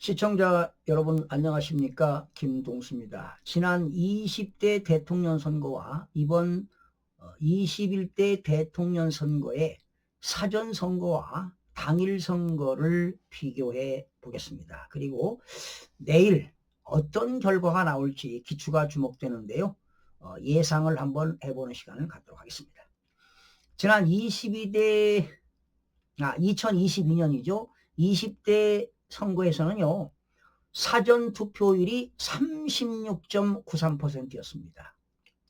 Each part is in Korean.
시청자 여러분 안녕하십니까? 김동수입니다. 지난 20대 대통령 선거와 이번 21대 대통령 선거의 사전 선거와 당일 선거를 비교해 보겠습니다. 그리고 내일 어떤 결과가 나올지 기추가 주목되는데요. 예상을 한번 해보는 시간을 갖도록 하겠습니다. 지난 2022년이죠. 20대 선거에서는요. 사전 투표율이 36.93%였습니다.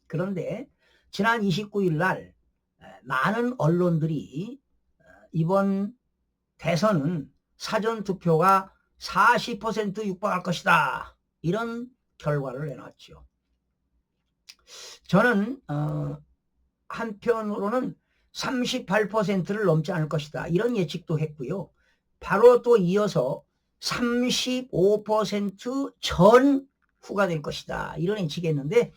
그런데 지난 29일 날 많은 언론들이 이번 대선은 사전 투표가 40% 육박할 것이다. 이런 결과를 내놨죠. 저는 한편으로는 38%를 넘지 않을 것이다. 이런 예측도 했고요. 바로 또 이어서 35% 전후가 될 것이다. 이런 예측했는데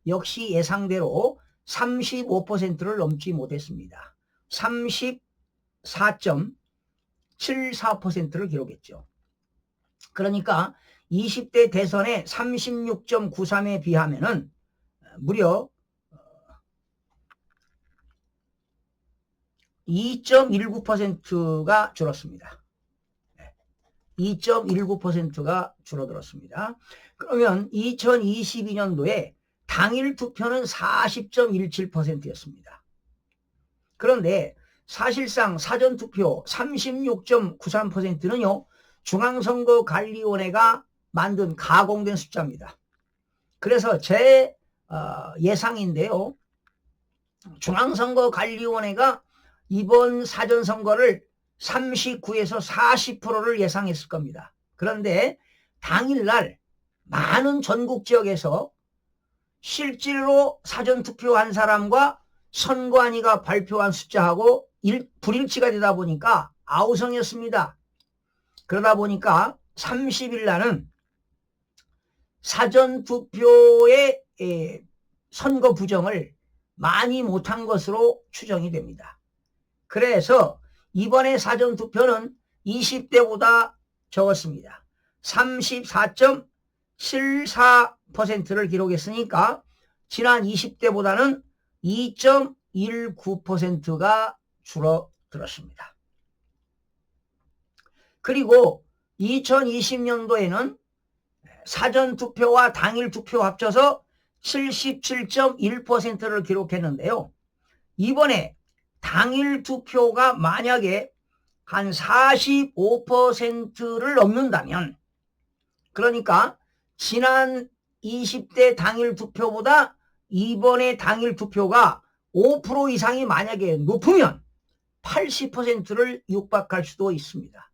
역시 예상대로 35%를 넘지 못했습니다. 34.74%를 기록했죠. 그러니까 20대 대선의 36.93에 비하면은 무려 2.19%가 줄었습니다. 2.19%가 줄어들었습니다. 그러면 2022년도에 당일 투표는 40.17%였습니다. 그런데 사실상 사전투표 36.93%는요. 중앙선거관리위원회가 만든 가공된 숫자입니다. 그래서 제 예상인데요. 중앙선거관리위원회가 이번 사전선거를 39에서 40%를 예상했을 겁니다. 그런데 당일날 많은 전국 지역에서 실제로 사전투표한 사람과 선관위가 발표한 숫자하고 불일치가 되다 보니까 아우성이었습니다. 그러다 보니까 30일 날은 사전투표의 선거 부정을 많이 못한 것으로 추정이 됩니다. 그래서 이번에 사전투표는 20대보다 적었습니다. 34.74%를 기록했으니까 지난 20대보다는 2.19%가 줄어들었습니다. 그리고 2020년도에는 사전투표와 당일투표 합쳐서 77.1%를 기록했는데요. 이번에 당일 투표가 만약에 한 45%를 넘는다면, 그러니까 지난 20대 당일 투표보다 이번에 당일 투표가 5% 이상이 만약에 높으면 80%를 육박할 수도 있습니다.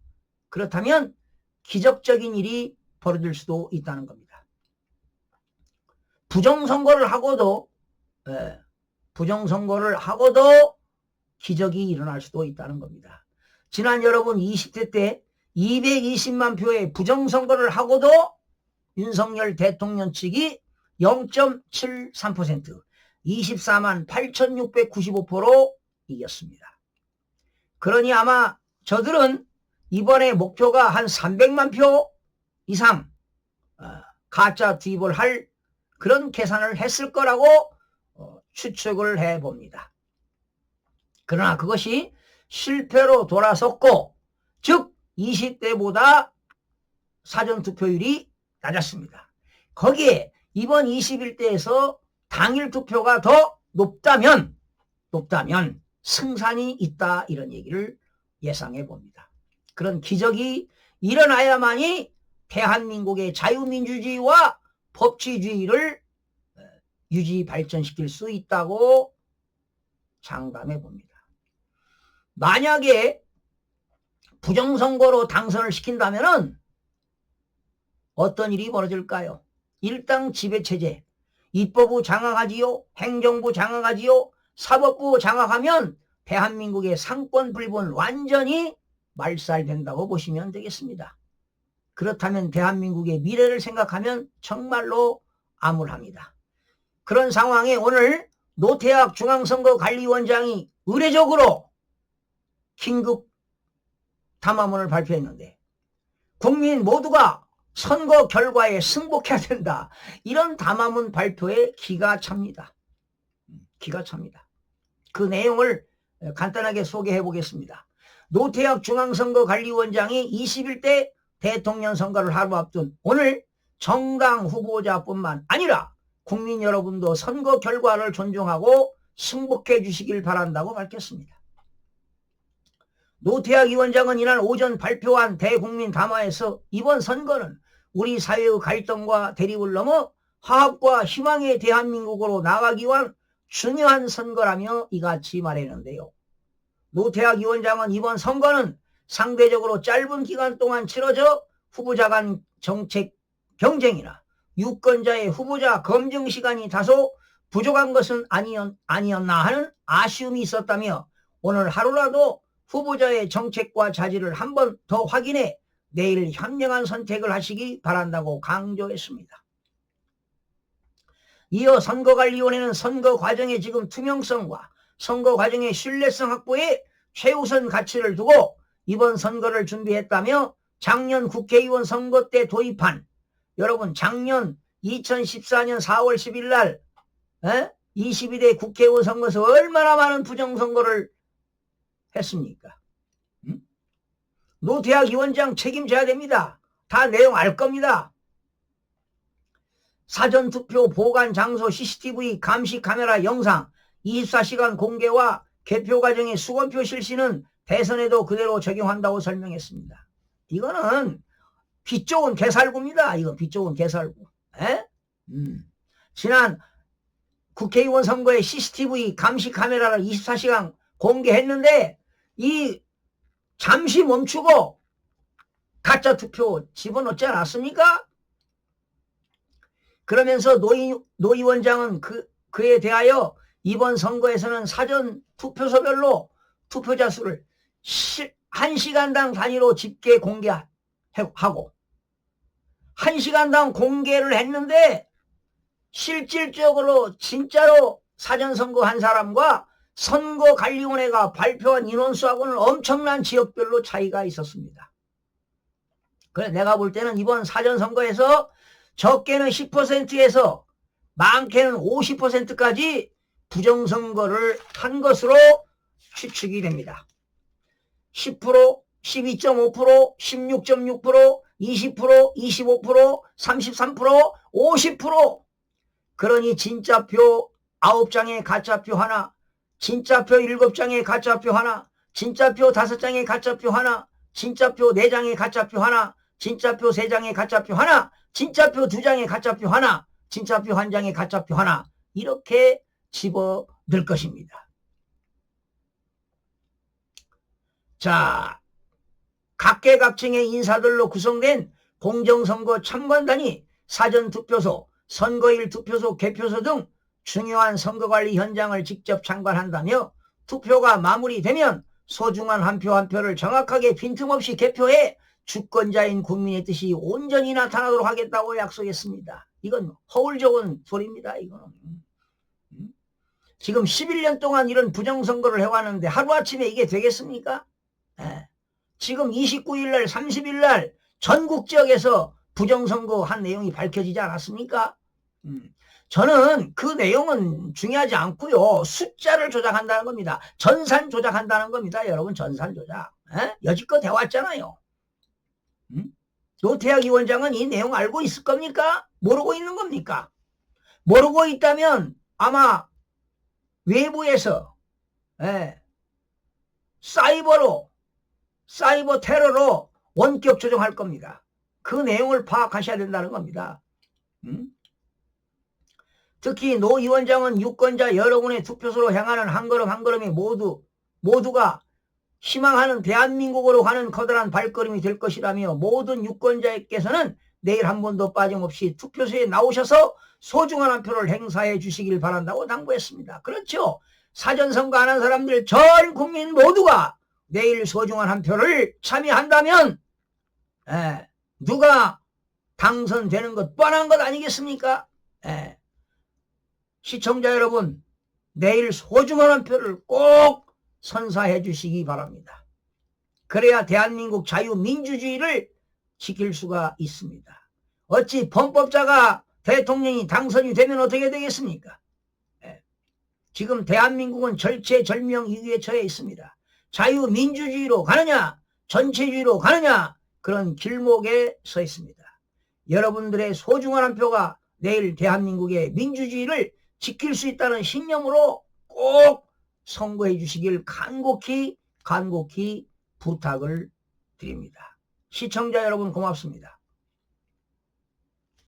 그렇다면 기적적인 일이 벌어질 수도 있다는 겁니다. 부정선거를 하고도 기적이 일어날 수도 있다는 겁니다. 지난 여러분 20대 때 220만 표의 부정선거를 하고도 윤석열 대통령 측이 0.73%, 24만 8,695표로 이겼습니다. 그러니 아마 저들은 이번에 목표가 한 300만 표 이상 가짜 투입을 할 그런 계산을 했을 거라고 추측을 해봅니다. 그러나 그것이 실패로 돌아섰고, 즉 20대보다 사전투표율이 낮았습니다. 거기에 이번 21대에서 당일 투표가 더 높다면 승산이 있다, 이런 얘기를 예상해 봅니다. 그런 기적이 일어나야만이 대한민국의 자유민주주의와 법치주의를 유지 발전시킬 수 있다고 장담해 봅니다. 만약에 부정선거로 당선을 시킨다면 어떤 일이 벌어질까요? 일당 지배체제, 입법부 장악하지요, 행정부 장악하지요, 사법부 장악하면 대한민국의 상권 불변 완전히 말살된다고 보시면 되겠습니다. 그렇다면 대한민국의 미래를 생각하면 정말로 암울합니다. 그런 상황에 오늘 노태학 중앙선거관리위원장이 의례적으로 긴급 담화문을 발표했는데 국민 모두가 선거 결과에 승복해야 된다. 이런 담화문 발표에 기가 찹니다. 기가 찹니다. 그 내용을 간단하게 소개해 보겠습니다. 노태학 중앙선거관리위원장이 21대 대통령 선거를 하루 앞둔 오늘 정당 후보자뿐만 아니라 국민 여러분도 선거 결과를 존중하고 승복해 주시길 바란다고 밝혔습니다. 노태학 위원장은 이날 오전 발표한 대국민 담화에서 이번 선거는 우리 사회의 갈등과 대립을 넘어 화합과 희망의 대한민국으로 나아가기 위한 중요한 선거라며 이같이 말했는데요. 노태학 위원장은 이번 선거는 상대적으로 짧은 기간 동안 치러져 후보자 간 정책 경쟁이나 유권자의 후보자 검증 시간이 다소 부족한 것은 아니었나 하는 아쉬움이 있었다며 오늘 하루라도 후보자의 정책과 자질을 한 번 더 확인해 내일 현명한 선택을 하시기 바란다고 강조했습니다. 이어 선거관리위원회는 선거 과정의 지금 투명성과 선거 과정의 신뢰성 확보에 최우선 가치를 두고 이번 선거를 준비했다며 작년 국회의원 선거 때 도입한 여러분 작년 2014년 4월 10일 날 22대 국회의원 선거에서 얼마나 많은 부정선거를 했습니까? 노태학 위원장 책임져야 됩니다. 다 내용 알 겁니다. 사전투표 보관 장소 CCTV 감시 카메라 영상 24시간 공개와 개표 과정의 수검표 실시는 대선에도 그대로 적용한다고 설명했습니다. 이거는 비 좋은 개살구입니다. 이건 비 좋은 개살구. 지난 국회의원 선거에 CCTV 감시 카메라를 24시간 공개했는데 이 잠시 멈추고 가짜 투표 집어넣지 않았습니까? 그러면서 노 위원장은 그에 대하여 이번 선거에서는 사전 투표소별로 투표자 수를 1시간당 단위로 집계 공개하고 1시간당 공개를 했는데 실질적으로 진짜로 사전선거 한 사람과 선거관리위원회가 발표한 인원수하고는 엄청난 지역별로 차이가 있었습니다. 그래서 내가 볼 때는 이번 사전선거에서 적게는 10%에서 많게는 50%까지 부정선거를 한 것으로 추측이 됩니다. 10%, 12.5%, 16.6%, 20%, 25%, 33%, 50%. 그러니 진짜표 9장에 가짜표 하나, 진짜표 7장에 가짜표 하나, 진짜표 5장에 가짜표 하나, 진짜표 4장에 가짜표 하나, 진짜표 3장에 가짜표 하나, 진짜표 2장에 가짜표 하나, 진짜표 1장에 가짜표 하나 이렇게 집어넣을 것입니다. 자, 각계각층의 인사들로 구성된 공정선거 참관단이 사전투표소, 선거일 투표소, 개표소 등 중요한 선거관리 현장을 직접 참관한다며 투표가 마무리되면 소중한 한 표 한 표를 정확하게 빈틈없이 개표해 주권자인 국민의 뜻이 온전히 나타나도록 하겠다고 약속했습니다. 이건 허울 좋은 소리입니다. 이거는. 지금 11년 동안 이런 부정선거를 해왔는데 하루아침에 이게 되겠습니까? 지금 29일 날 30일 날 전국 지역에서 부정선거 한 내용이 밝혀지지 않았습니까? 저는 그 내용은 중요하지 않고요. 숫자를 조작한다는 겁니다. 전산 조작한다는 겁니다. 여러분 전산 조작. 여지껏 해왔잖아요. 노태학 위원장은 이 내용 알고 있을 겁니까? 모르고 있는 겁니까? 모르고 있다면 아마 외부에서 사이버 테러로 원격 조정할 겁니다. 그 내용을 파악하셔야 된다는 겁니다. 특히 노 위원장은 유권자 여러분의 투표소로 향하는 한 걸음 한 걸음이 모두가 희망하는 대한민국으로 가는 커다란 발걸음이 될 것이라며 모든 유권자께서는 내일 한 번도 빠짐없이 투표소에 나오셔서 소중한 한 표를 행사해 주시길 바란다고 당부했습니다. 그렇죠. 사전선거 안 한 사람들 전 국민 모두가 내일 소중한 한 표를 참여한다면 누가 당선되는 것 뻔한 것 아니겠습니까? 시청자 여러분, 내일 소중한 한 표를 꼭 선사해 주시기 바랍니다. 그래야 대한민국 자유민주주의를 지킬 수가 있습니다. 어찌 범법자가 대통령이 당선이 되면 어떻게 되겠습니까? 지금 대한민국은 절체절명 위기에 처해 있습니다. 자유민주주의로 가느냐 전체주의로 가느냐 그런 길목에 서 있습니다. 여러분들의 소중한 한 표가 내일 대한민국의 민주주의를 지킬 수 있다는 신념으로 꼭 선거해 주시길 간곡히 부탁을 드립니다. 시청자 여러분 고맙습니다.